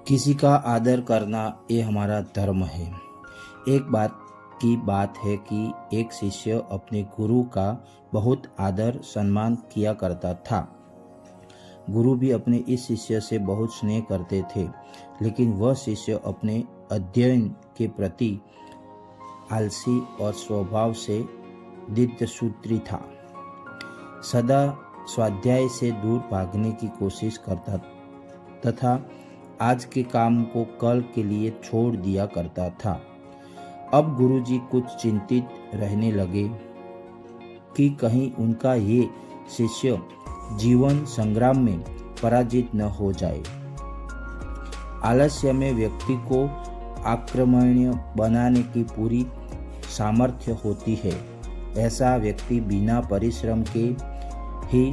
किसी का आदर करना ये हमारा धर्म है। एक बात की बात है कि एक शिष्य अपने गुरु का बहुत आदर सम्मान किया करता था। गुरु भी अपने इस शिष्य से बहुत स्नेह करते थे, लेकिन वह शिष्य अपने अध्ययन के प्रति आलसी और स्वभाव से दीर्घसूत्री था। सदा स्वाध्याय से दूर भागने की कोशिश करता तथा आज के काम को कल के लिए छोड़ दिया करता था। अब गुरुजी कुछ चिंतित रहने लगे कि कहीं उनका ये शिष्य जीवन संग्राम में पराजित न हो जाए। आलस्य में व्यक्ति को आक्रमणीय बनाने की पूरी सामर्थ्य होती है। ऐसा व्यक्ति बिना परिश्रम के ही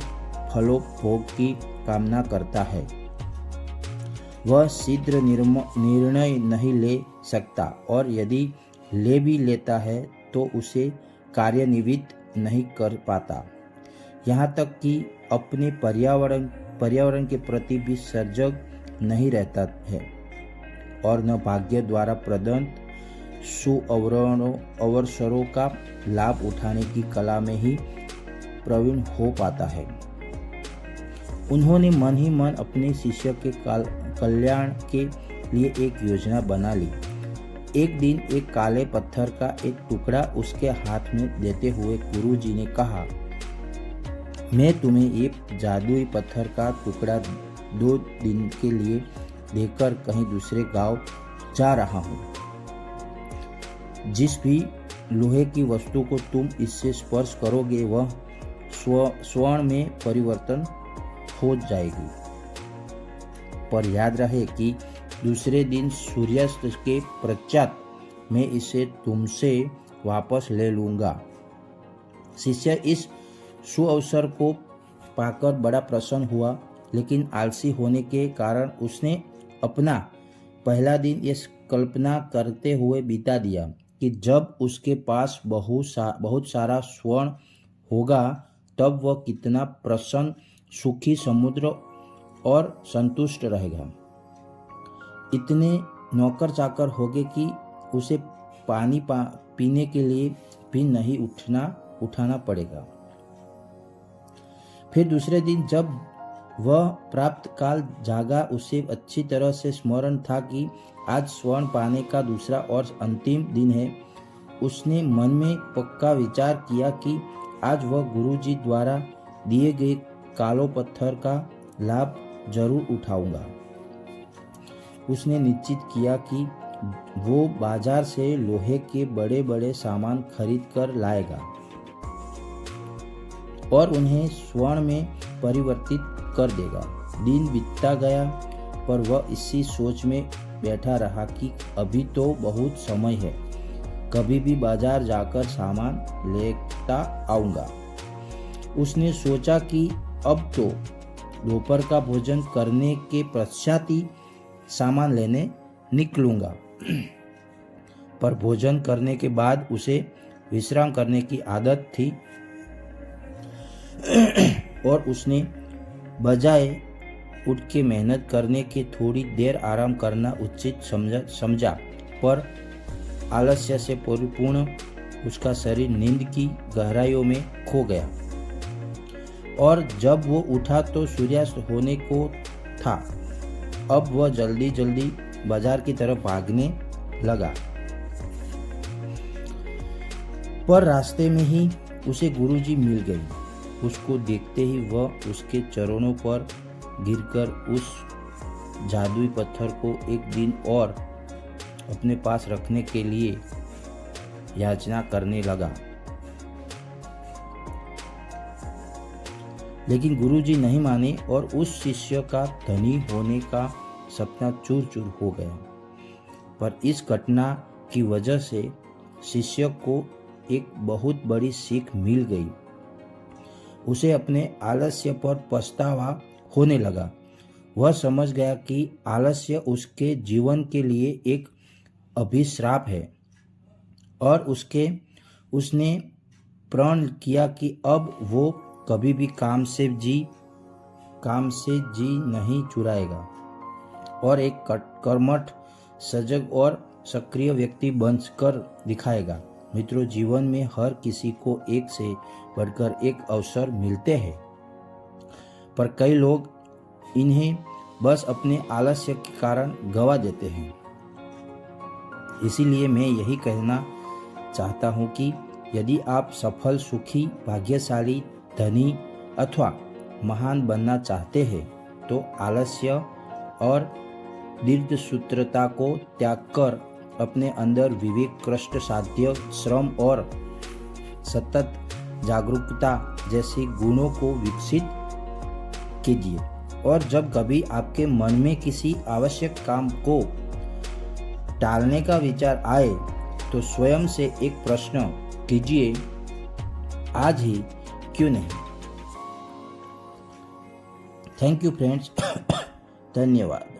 फलोपभोग की कामना करता है। वह शीघ्र निर्णय नहीं ले सकता और यदि ले भी लेता है तो उसे कार्यान्वित नहीं कर पाता। यहाँ तक कि अपने पर्यावरण के प्रति भी सजग नहीं रहता है और न भाग्य द्वारा प्रदत्त अवसरों का लाभ उठाने की कला में ही प्रवीण हो पाता है। उन्होंने मन ही मन अपने शिष्य के कल्याण के लिए एक योजना बना ली। एक दिन एक काले पत्थर का एक टुकड़ा उसके हाथ में देते हुए गुरुजी ने कहा, मैं तुम्हें एक जादुई पत्थर का टुकड़ा 2 दिन के लिए देकर कहीं दूसरे गांव जा रहा हूँ। जिस भी लोहे की वस्तु को तुम इससे स्पर्श करोगे वह स्वर्ण में परिवर्तन हो जाएगी। पर याद रहे कि दूसरे दिन सूर्यास्त के पश्चात मैं इसे तुमसे वापस ले लूंगा। शिष्य इस सुअवसर को पाकर बड़ा प्रसन्न हुआ, लेकिन आलसी होने के कारण उसने अपना पहला दिन इस कल्पना करते हुए बिता दिया कि जब उसके पास बहुत सारा स्वर्ण होगा तब वह कितना प्रसन्न, सुखी, समुद्र और संतुष्ट रहेगा। इतने नौकर चाकर होंगे कि उसे पानी पीने के लिए भी नहीं उठाना पड़ेगा। फिर दूसरे दिन जब वह प्राप्त काल जागा, उसे अच्छी तरह से स्मरण था कि आज स्वर्ण पाने का दूसरा और अंतिम दिन है। उसने मन में पक्का विचार किया कि आज वह गुरुजी द्वारा दिए गए कालो पत्थर का लाभ जरूर उठाऊंगा। उसने निश्चित किया कि वो बाजार से लोहे के बड़े बड़े सामान खरीद कर लाएगा और उन्हें स्वर्ण में परिवर्तित कर देगा। दिन बीतता गया, पर वह इसी सोच में बैठा रहा कि अभी तो बहुत समय है, कभी भी बाजार जाकर सामान लेता आऊंगा। उसने सोचा कि अब तो दोपहर का भोजन करने के पश्चात ही सामान लेने निकलूंगा। पर भोजन करने के बाद उसे विश्राम करने की आदत थी और उसने बजाय उठ के मेहनत करने के थोड़ी देर आराम करना उचित समझा। पर आलस्य से परिपूर्ण उसका शरीर नींद की गहराइयों में खो गया और जब वो उठा तो सूर्यास्त होने को था। अब वह जल्दी जल्दी बाजार की तरफ भागने लगा, पर रास्ते में ही उसे गुरुजी मिल गई। उसको देखते ही वह उसके चरणों पर गिरकर उस जादुई पत्थर को एक दिन और अपने पास रखने के लिए याचना करने लगा। लेकिन गुरुजी नहीं माने और उस शिष्य का धनी होने का सपना चूर चूर हो गया। पर इस घटना की वजह से शिष्य को एक बहुत बड़ी सीख मिल गई। उसे अपने आलस्य पर पछतावा होने लगा। वह समझ गया कि आलस्य उसके जीवन के लिए एक अभिश्राप है और उसने प्रण किया कि अब वो कभी भी काम से जी नहीं चुराएगा और एक कर्मठ, सजग और सक्रिय व्यक्ति बनकर दिखाएगा। मित्रों, जीवन में हर किसी को एक से बढ़कर एक अवसर मिलते हैं, पर कई लोग इन्हें बस अपने आलस्य के कारण गवा देते हैं। इसीलिए मैं यही कहना चाहता हूँ कि यदि आप सफल, सुखी, भाग्यशाली, धनी अथवा महान बनना चाहते हैं तो आलस्य और दीर्घसूत्रता को त्याग कर अपने अंदर विवेक, कष्ट साध्य, श्रम और सतत जागरूकता जैसे गुणों को विकसित कीजिए। और जब कभी आपके मन में किसी आवश्यक काम को टालने का विचार आए तो स्वयं से एक प्रश्न कीजिए, आज ही क्यों नहीं। Thank you friends. धन्यवाद।